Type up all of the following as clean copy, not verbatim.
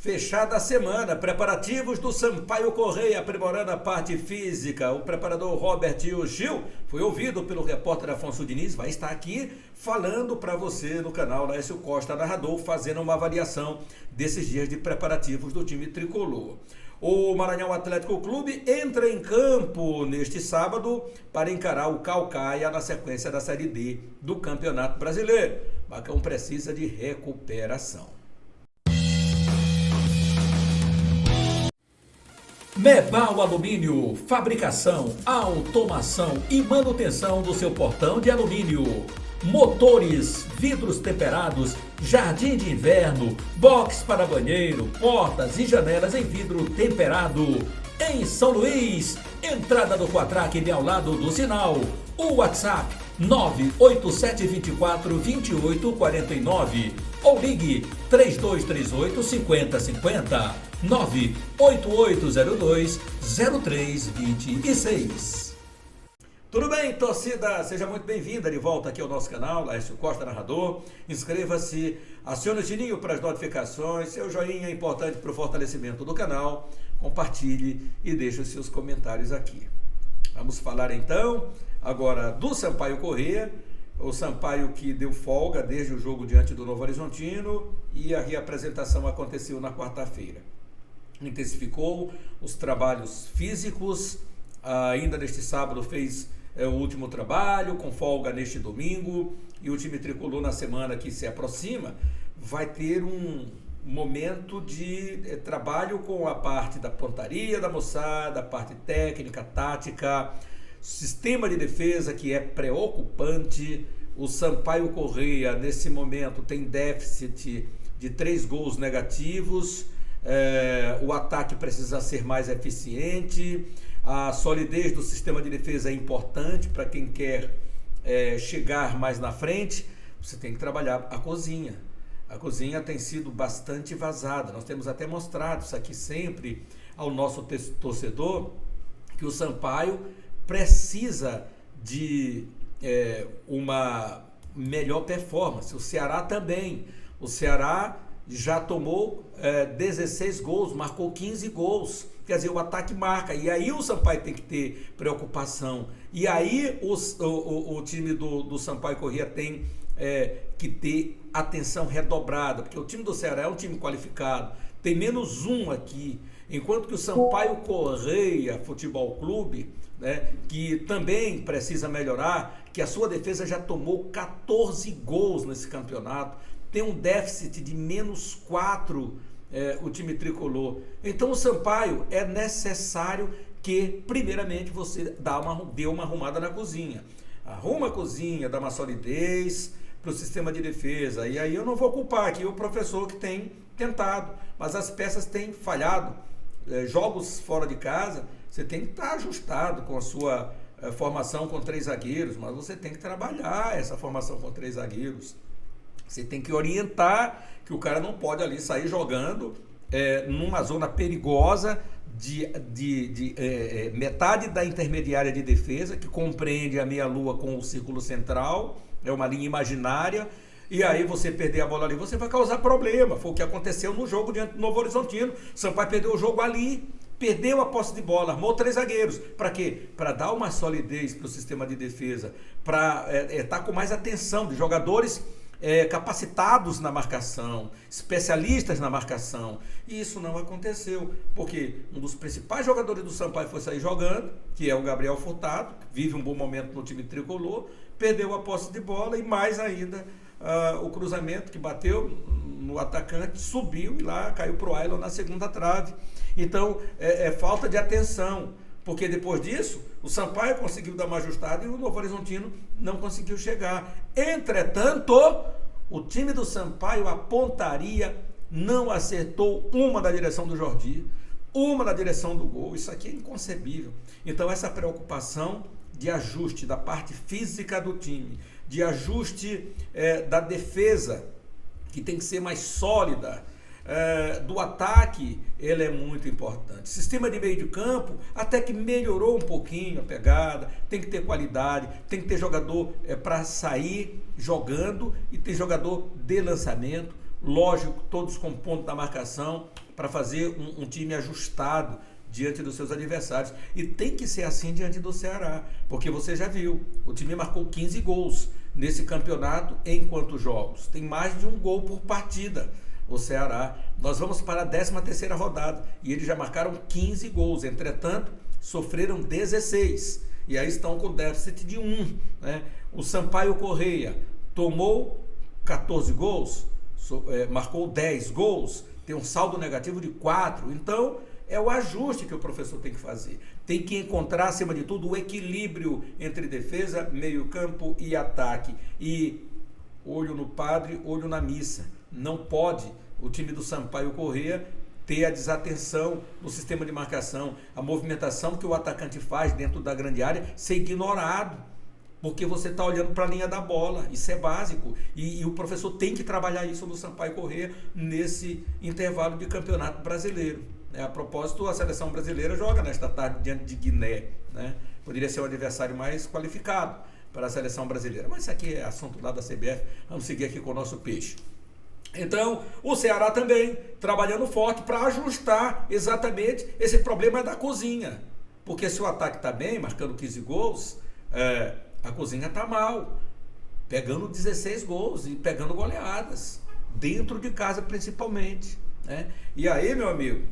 Fechada a semana, preparativos do Sampaio Corrêa aprimorando a parte física. O preparador Robert Gil foi ouvido pelo repórter Afonso Diniz, vai estar aqui falando para você no canal Laércio Costa Narrador, fazendo uma avaliação desses dias de preparativos do time tricolor. O Maranhão Atlético Clube entra em campo neste sábado para encarar o Caucaia na sequência da Série D do Campeonato Brasileiro. Macão precisa de recuperação. Mebal Alumínio, fabricação, automação e manutenção do seu portão de alumínio. Motores, vidros temperados, jardim de inverno, box para banheiro, portas e janelas em vidro temperado. Em São Luís, entrada do Quatraque bem ao lado do sinal. O WhatsApp 987242849 ou ligue 3238-5050 98802-0326. Tudo bem, torcida? Seja muito bem-vinda de volta aqui ao nosso canal, Laércio Costa Narrador. Inscreva-se, acione o sininho para as notificações, seu joinha é importante para o fortalecimento do canal, compartilhe e deixe os seus comentários aqui. Vamos falar então agora do Sampaio Corrêa, o Sampaio que deu folga desde o jogo diante do Novo Horizontino e a reapresentação aconteceu na quarta-feira. Intensificou os trabalhos físicos, ainda neste sábado fez o último trabalho, com folga neste domingo, e o time tricolor na semana que se aproxima vai ter um momento de trabalho com a parte da pontaria da moçada, a parte técnica, tática, sistema de defesa que é preocupante. O Sampaio Corrêa nesse momento tem déficit de 3 gols negativos, o ataque precisa ser mais eficiente, a solidez do sistema de defesa é importante para quem quer chegar mais na frente. Você tem que trabalhar a cozinha. A cozinha tem sido bastante vazada, nós temos até mostrado isso aqui sempre ao nosso torcedor, que o Sampaio precisa de uma melhor performance, o Ceará também. O Ceará já tomou 16 gols, marcou 15 gols, quer dizer, o ataque marca, e aí o Sampaio tem que ter preocupação, e aí o time do Sampaio Corrêa tem que ter atenção redobrada, porque o time do Ceará é um time qualificado, tem -1 aqui, enquanto que o Sampaio Corrêa Futebol Clube, né, que também precisa melhorar, que a sua defesa já tomou 14 gols nesse campeonato, tem um déficit de -4 o time tricolor. Então o Sampaio é necessário que primeiramente você dê uma arrumada na cozinha. Arruma a cozinha, dá uma solidez para o sistema de defesa. E aí eu não vou culpar aqui o professor que tem tentado, mas as peças têm falhado. Jogos fora de casa, você tem que estar ajustado com a sua formação com 3 zagueiros, mas você tem que trabalhar essa formação com 3 zagueiros. Você tem que orientar que o cara não pode ali sair jogando numa zona perigosa de metade da intermediária de defesa, que compreende a meia-lua com o círculo central, é uma linha imaginária, e aí você perder a bola ali, você vai causar problema. Foi o que aconteceu no jogo diante do Novo Horizontino. Sampaio perdeu o jogo ali, perdeu a posse de bola, armou 3 zagueiros. Para quê? Para dar uma solidez para o sistema de defesa, para estar com mais atenção de jogadores capacitados na marcação, especialistas na marcação, e isso não aconteceu, porque um dos principais jogadores do Sampaio foi sair jogando, que é o Gabriel Furtado, que vive um bom momento no time tricolor, perdeu a posse de bola e mais ainda o cruzamento que bateu no atacante, subiu e lá caiu para o Ailon na segunda trave. Então é falta de atenção, porque depois disso o Sampaio conseguiu dar uma ajustada e o Novo Horizontino não conseguiu chegar. Entretanto, o time do Sampaio, a pontaria, não acertou uma na direção do Jordi, uma na direção do gol. Isso aqui é inconcebível. Então essa preocupação de ajuste da parte física do time, de ajuste da defesa, que tem que ser mais sólida, do ataque, ele é muito importante. Sistema de meio de campo até que melhorou um pouquinho a pegada, tem que ter qualidade, tem que ter jogador para sair jogando e ter jogador de lançamento, lógico, todos com ponto da marcação, para fazer um time ajustado diante dos seus adversários. E tem que ser assim diante do Ceará, porque você já viu, o time marcou 15 gols nesse campeonato em quantos jogos? Tem mais de um gol por partida. O Ceará, nós vamos para a 13ª rodada e eles já marcaram 15 gols, entretanto, sofreram 16 e aí estão com déficit de 1, né? O Sampaio Corrêa tomou 14 gols, marcou 10 gols, tem um saldo negativo de 4, então é o ajuste que o professor tem que fazer. Tem que encontrar, acima de tudo, o equilíbrio entre defesa, meio campo e ataque. E olho no padre, olho na missa. Não pode o time do Sampaio Corrêa ter a desatenção no sistema de marcação, a movimentação que o atacante faz dentro da grande área ser ignorado, porque você está olhando para a linha da bola. Isso é básico e o professor tem que trabalhar isso no Sampaio Corrêa nesse intervalo de campeonato brasileiro. A propósito, a seleção brasileira joga nesta tarde diante de Guiné, né? Poderia ser o adversário mais qualificado para a seleção brasileira, mas isso aqui é assunto lá da CBF. Vamos seguir aqui com o nosso peixe. Então, o Ceará também trabalhando forte para ajustar exatamente esse problema da cozinha, porque se o ataque está bem, marcando 15 gols, a cozinha está mal, pegando 16 gols e pegando goleadas, dentro de casa principalmente, né? E aí, meu amigo,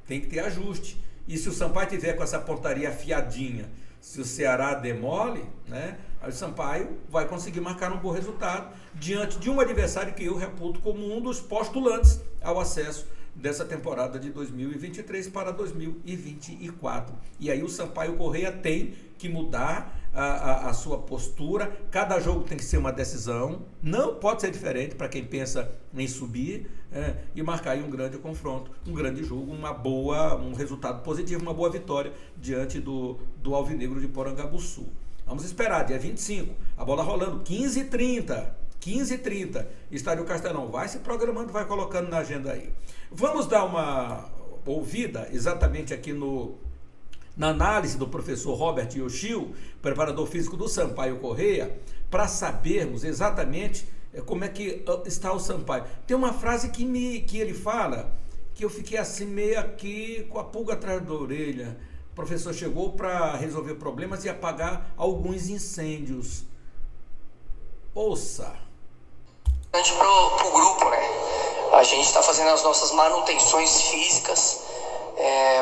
tem que ter ajuste. E se o Sampaio tiver com essa pontaria afiadinha, se o Ceará demole, né, aí o Sampaio vai conseguir marcar um bom resultado diante de um adversário que eu reputo como um dos postulantes ao acesso dessa temporada de 2023 para 2024. E aí o Sampaio Corrêa tem que mudar a sua postura. Cada jogo tem que ser uma decisão, não pode ser diferente para quem pensa em subir, e marcar aí um grande confronto, um grande jogo, um resultado positivo, uma boa vitória diante do Alvinegro de Porangabuçu. Vamos esperar, dia 25, a bola rolando, 15h30, Estádio Castelão. Vai se programando, vai colocando na agenda aí. Vamos dar uma ouvida exatamente aqui na análise do professor Robert Yoshio, preparador físico do Sampaio Corrêa, para sabermos exatamente como é que está o Sampaio. Tem uma frase que ele fala, que eu fiquei assim meio aqui com a pulga atrás da orelha. O professor chegou para resolver problemas e apagar alguns incêndios. Ouça. Para o grupo, né? A gente está fazendo as nossas manutenções físicas.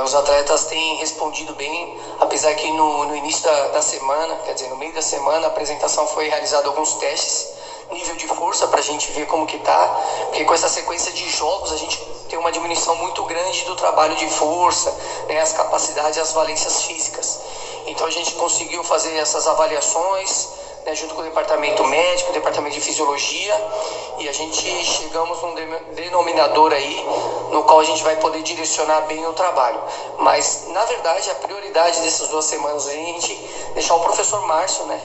Os atletas têm respondido bem, apesar que no início da semana, quer dizer, no meio da semana, a apresentação foi realizada alguns testes, nível de força, para a gente ver como que tá, porque com essa sequência de jogos a gente tem uma diminuição muito grande do trabalho de força, né, as capacidades e as valências físicas. Então a gente conseguiu fazer essas avaliações, né, junto com o departamento médico, o departamento de fisiologia, e a gente chegamos num denominador aí, no qual a gente vai poder direcionar bem o trabalho. Mas, na verdade, a prioridade dessas 2 semanas é a gente deixar o professor Márcio, né,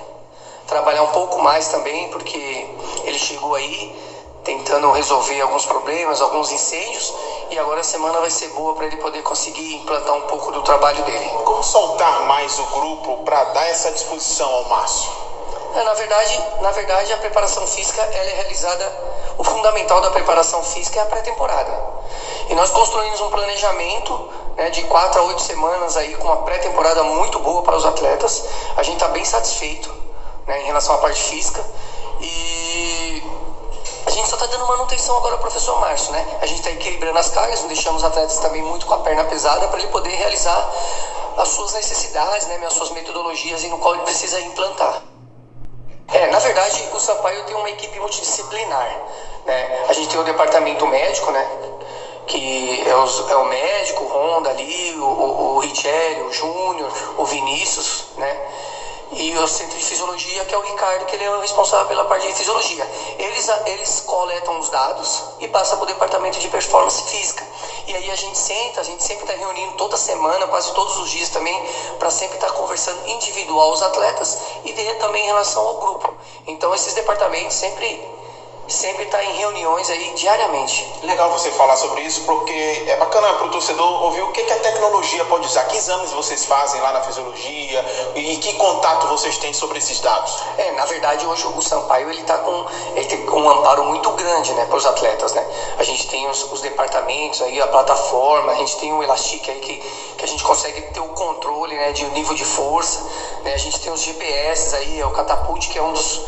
trabalhar um pouco mais também, porque ele chegou aí tentando resolver alguns problemas, alguns incêndios, e agora a semana vai ser boa para ele poder conseguir implantar um pouco do trabalho dele. Como soltar mais o grupo para dar essa disposição ao Márcio? Na verdade, a preparação física ela é realizada, o fundamental da preparação física é a pré-temporada. E nós construímos um planejamento, né, de 4 a 8 semanas aí, com uma pré-temporada muito boa para os atletas. A gente está bem satisfeito, né, em relação à parte física. E a gente só está dando manutenção agora ao professor Márcio, né? A gente está equilibrando as cargas, não deixamos os atletas também muito com a perna pesada para ele poder realizar as suas necessidades, né, as suas metodologias no qual ele precisa implantar. Na verdade, o Sampaio tem uma equipe multidisciplinar, né? A gente tem o departamento médico, né, que é o médico, o Honda ali, o Richelli, o Júnior, o Vinícius, né? E o centro de fisiologia, que é o Ricardo, que ele é o responsável pela parte de fisiologia. Eles coletam os dados e passam para o departamento de performance física. E aí a gente sempre está reunindo toda semana, quase todos os dias também, para sempre estar conversando individual os atletas e também em relação ao grupo. Então esses departamentos sempre sempre está em reuniões aí diariamente. Legal você falar sobre isso, porque é bacana para o torcedor ouvir o que a tecnologia pode usar, que exames vocês fazem lá na fisiologia e que contato vocês têm sobre esses dados. Na verdade, hoje o Sampaio ele tem um amparo muito grande, né, para os atletas, né? A gente tem os departamentos aí, a plataforma, a gente tem o Elastic aí que a gente consegue ter o controle, né, de nível de força, né? A gente tem os GPS aí, o Catapult, que é um dos...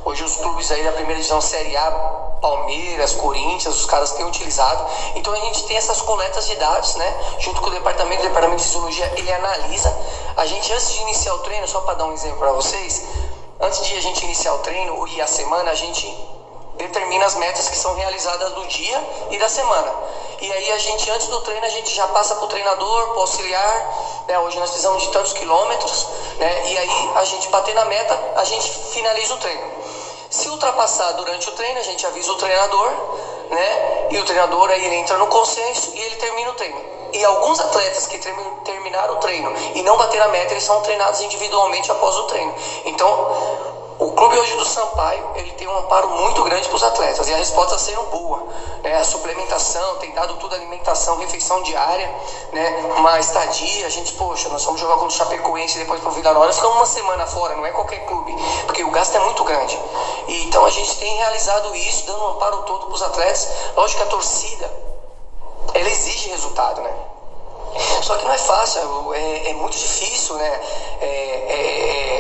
Hoje os clubes aí da primeira divisão Série A, Palmeiras, Corinthians, os caras têm utilizado. Então a gente tem essas coletas de dados, né? Junto com o departamento de fisiologia, ele analisa. A gente, antes de iniciar o treino, só para dar um exemplo para vocês, antes de a gente iniciar o treino e a semana, a gente determina as metas que são realizadas do dia e da semana. E aí a gente, antes do treino, a gente já passa para o treinador, para o auxiliar, né? Hoje nós precisamos de tantos quilômetros, né? E aí a gente bater na meta, a gente finaliza o treino. Se ultrapassar durante o treino, a gente avisa o treinador, né? E o treinador aí ele entra no consenso e ele termina o treino. E alguns atletas que terminaram o treino e não bateram a meta, eles são treinados individualmente após o treino. Então, o clube hoje do Sampaio, ele tem um amparo muito grande para os atletas e a resposta está sendo boa, né? A suplementação, tem dado tudo, alimentação, refeição diária, né? Uma estadia, a gente, nós fomos jogar contra o Chapecoense e depois para o Vila Nova, nós ficamos uma semana fora, não é qualquer clube, porque o gasto é muito grande. E, então a gente tem realizado isso, dando um amparo todo para os atletas. Lógico que a torcida, ela exige resultado, né? Só que não é fácil, é muito difícil, né?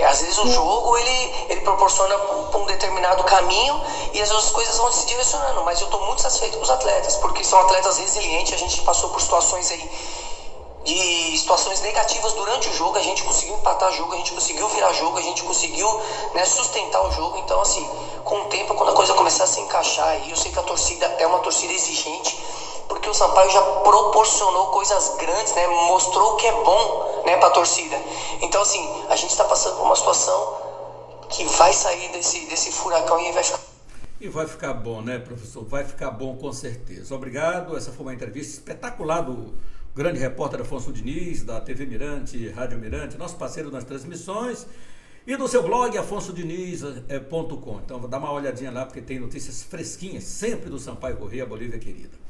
Às vezes o jogo ele proporciona um determinado caminho e às vezes as coisas vão se direcionando, mas eu estou muito satisfeito com os atletas, porque são atletas resilientes. A gente passou por situações aí, de situações negativas durante o jogo, a gente conseguiu empatar jogo, a gente conseguiu virar jogo, a gente conseguiu, né, sustentar o jogo. Então assim, com o tempo, quando a coisa começar a se encaixar aí, eu sei que a torcida é uma torcida exigente, porque o Sampaio já proporcionou coisas grandes, né? Mostrou o que é bom, né, para a torcida. Então, assim, a gente está passando por uma situação que vai sair desse furacão e vai ficar... E vai ficar bom, né, professor? Vai ficar bom, com certeza. Obrigado. Essa foi uma entrevista espetacular do grande repórter Afonso Diniz, da TV Mirante, Rádio Mirante, nosso parceiro nas transmissões, e do seu blog, afonsodiniz.com. Então, dá uma olhadinha lá, porque tem notícias fresquinhas, sempre do Sampaio Corrêa, Bolívia querida.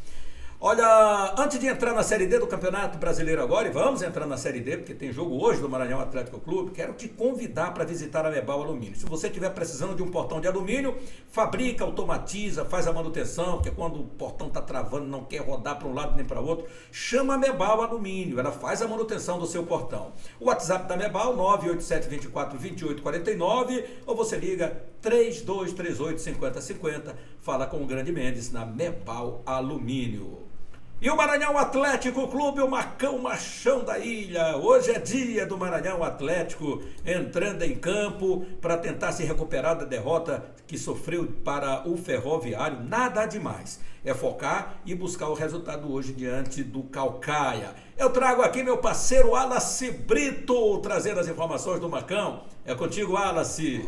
Olha, antes de entrar na Série D do Campeonato Brasileiro agora, e vamos entrar na Série D, porque tem jogo hoje do Maranhão Atlético Clube, quero te convidar para visitar a Mebal Alumínio. Se você estiver precisando de um portão de alumínio, fabrica, automatiza, faz a manutenção, porque quando o portão está travando, não quer rodar para um lado nem para o outro, chama a Mebal Alumínio, ela faz a manutenção do seu portão. O WhatsApp da Mebal, 987-24-2849, ou você liga 3238-5050, fala com o Grande Mendes na Mebal Alumínio. E o Maranhão Atlético Clube, o Macão Machão da Ilha. Hoje é dia do Maranhão Atlético entrando em campo para tentar se recuperar da derrota que sofreu para o Ferroviário. Nada demais. É focar e buscar o resultado hoje diante do Caucaia. Eu trago aqui meu parceiro Wallace Brito, trazendo as informações do Macão. É contigo, Wallace.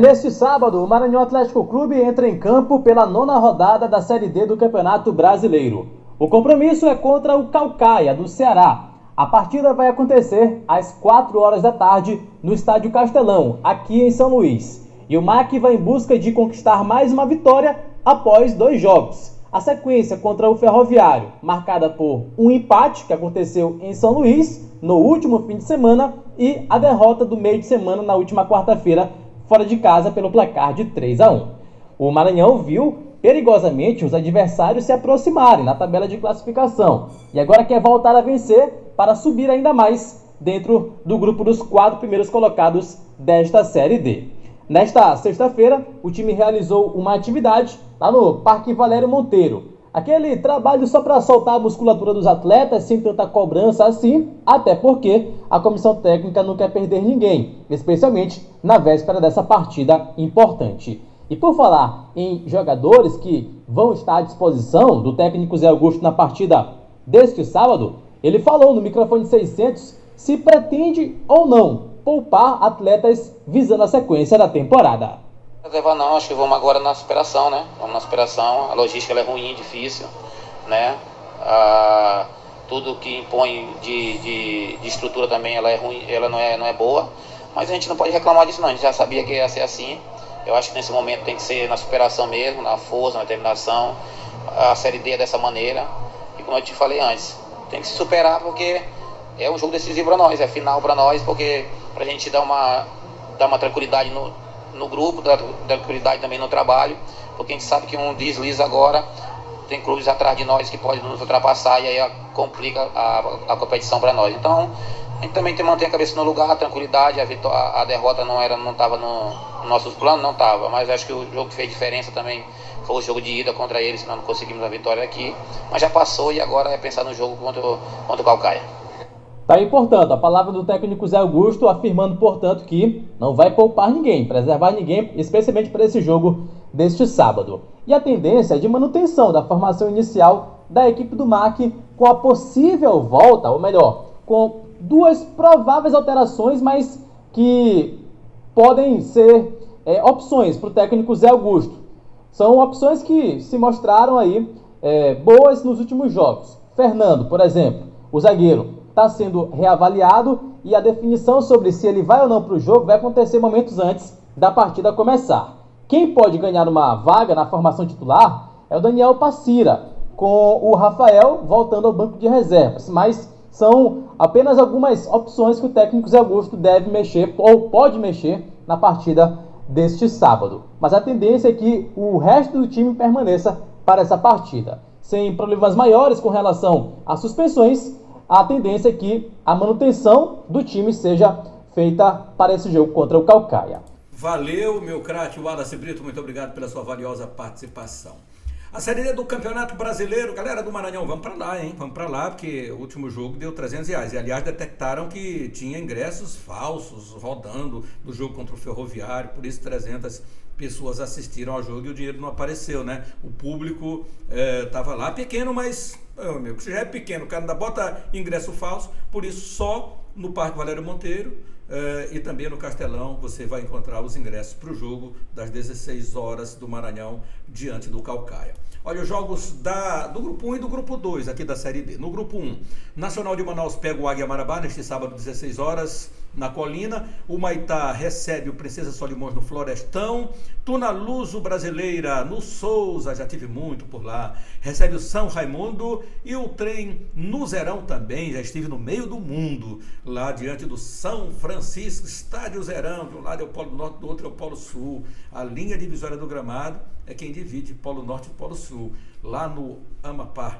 Neste sábado, o Maranhão Atlético Clube entra em campo pela 9ª rodada da Série D do Campeonato Brasileiro. O compromisso é contra o Caucaia, do Ceará. A partida vai acontecer às 4 horas da tarde no Estádio Castelão, aqui em São Luís. E o MAC vai em busca de conquistar mais uma vitória após 2 jogos. A sequência contra o Ferroviário, marcada por um empate que aconteceu em São Luís no último fim de semana e a derrota do meio de semana na última quarta-feira, fora de casa pelo placar de 3-1. O Maranhão viu perigosamente os adversários se aproximarem na tabela de classificação e agora quer voltar a vencer para subir ainda mais dentro do grupo dos 4 primeiros colocados desta Série D. Nesta sexta-feira, o time realizou uma atividade lá no Parque Valério Monteiro. Aquele trabalho só para soltar a musculatura dos atletas, sem tanta cobrança assim, até porque a comissão técnica não quer perder ninguém, especialmente na véspera dessa partida importante. E por falar em jogadores que vão estar à disposição do técnico Zé Augusto na partida deste sábado, ele falou no microfone 600 se pretende ou não poupar atletas visando a sequência da temporada. Reserva não, acho que vamos agora na superação, né? Vamos na superação, a logística ela é ruim, difícil, né? Tudo que impõe de estrutura também ela é ruim, ela não é boa, mas a gente não pode reclamar disso não, a gente já sabia que ia ser assim, Eu acho que nesse momento tem que ser na superação mesmo, na força, na determinação. A Série D é dessa maneira. E como eu te falei antes, tem que se superar porque é um jogo decisivo para nós, é final para nós, porque para a gente dar uma tranquilidade no grupo, dar tranquilidade também no trabalho, porque a gente sabe que um deslize agora, tem clubes atrás de nós que podem nos ultrapassar e aí complica a competição para nós. Então, a gente também tem que manter a cabeça no lugar, a tranquilidade, a derrota não estava nos nossos planos, não estava, mas acho que o jogo que fez diferença também foi o jogo de ida contra eles, senão não conseguimos a vitória aqui, mas já passou e agora é pensar no jogo contra o Caucaia. Tá aí, portanto, a palavra do técnico Zé Augusto afirmando, portanto, que não vai poupar ninguém, preservar ninguém, especialmente para esse jogo deste sábado. E a tendência é de manutenção da formação inicial da equipe do MAC com a possível volta, ou melhor, com duas prováveis alterações, mas que podem ser opções para o técnico Zé Augusto. São opções que se mostraram aí boas nos últimos jogos. Fernando, por exemplo, o zagueiro, está sendo reavaliado e a definição sobre se ele vai ou não para o jogo vai acontecer momentos antes da partida começar. Quem pode ganhar uma vaga na formação titular é o Daniel Passira, com o Rafael voltando ao banco de reservas, mas são apenas algumas opções que o técnico Zé Augusto deve mexer ou pode mexer na partida deste sábado. Mas a tendência é que o resto do time permaneça para essa partida. Sem problemas maiores com relação às suspensões, a tendência é que a manutenção do time seja feita para esse jogo contra o Caucaia. Valeu, meu craque Wallace Brito, muito obrigado pela sua valiosa participação. A Série D do Campeonato Brasileiro, galera do Maranhão, vamos para lá, hein? Vamos para lá, porque o último jogo deu R$300. E, aliás, detectaram que tinha ingressos falsos rodando no jogo contra o Ferroviário, por isso 300 pessoas assistiram ao jogo e o dinheiro não apareceu, né? O público estava lá, pequeno, mas, meu amigo, se já é pequeno, o cara ainda bota ingresso falso, por isso só no Parque Valério Monteiro e também no Castelão você vai encontrar os ingressos para o jogo das 16 horas do Maranhão diante do Caucaia. Olha, os jogos do Grupo 1 e do Grupo 2 aqui da Série D. No Grupo 1, Nacional de Manaus pega o Águia Marabá neste sábado, 16 horas, na Colina. O Maitá recebe o Princesa Solimões no Florestão. Tunaluso Brasileira no Souza, já tive muito por lá, recebe o São Raimundo. E o Trem no Zerão também, já estive no meio do mundo, lá diante do São Francisco, Estádio Zerão. De um lado é o Polo Norte, do outro é o Polo Sul. A linha divisória do gramado é quem divide Polo Norte e Polo Sul, lá no Amapá.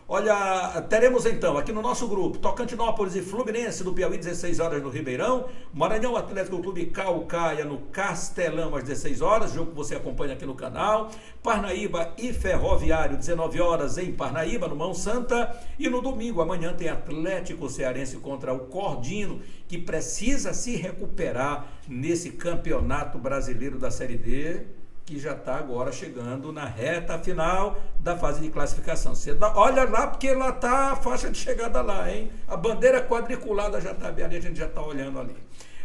Olha, teremos então aqui no nosso grupo Tocantinópolis e Fluminense do Piauí, 16 horas no Ribeirão. Maranhão Atlético Clube Caucaia no Castelão às 16 horas, jogo que você acompanha aqui no canal. Parnaíba e Ferroviário, 19 horas em Parnaíba, no Mão Santa. E no domingo, amanhã, tem Atlético Cearense contra o Cordino, que precisa se recuperar nesse campeonato brasileiro da Série D, que já está agora chegando na reta final da fase de classificação. Você olha lá, porque lá está a faixa de chegada lá, hein? A bandeira quadriculada já está ali, a gente já está olhando ali.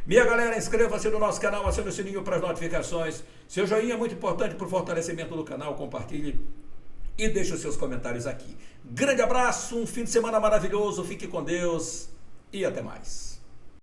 Minha galera, inscreva-se no nosso canal, acione o sininho para as notificações. Seu joinha é muito importante para o fortalecimento do canal, compartilhe e deixe os seus comentários aqui. Grande abraço, um fim de semana maravilhoso, fique com Deus e até mais.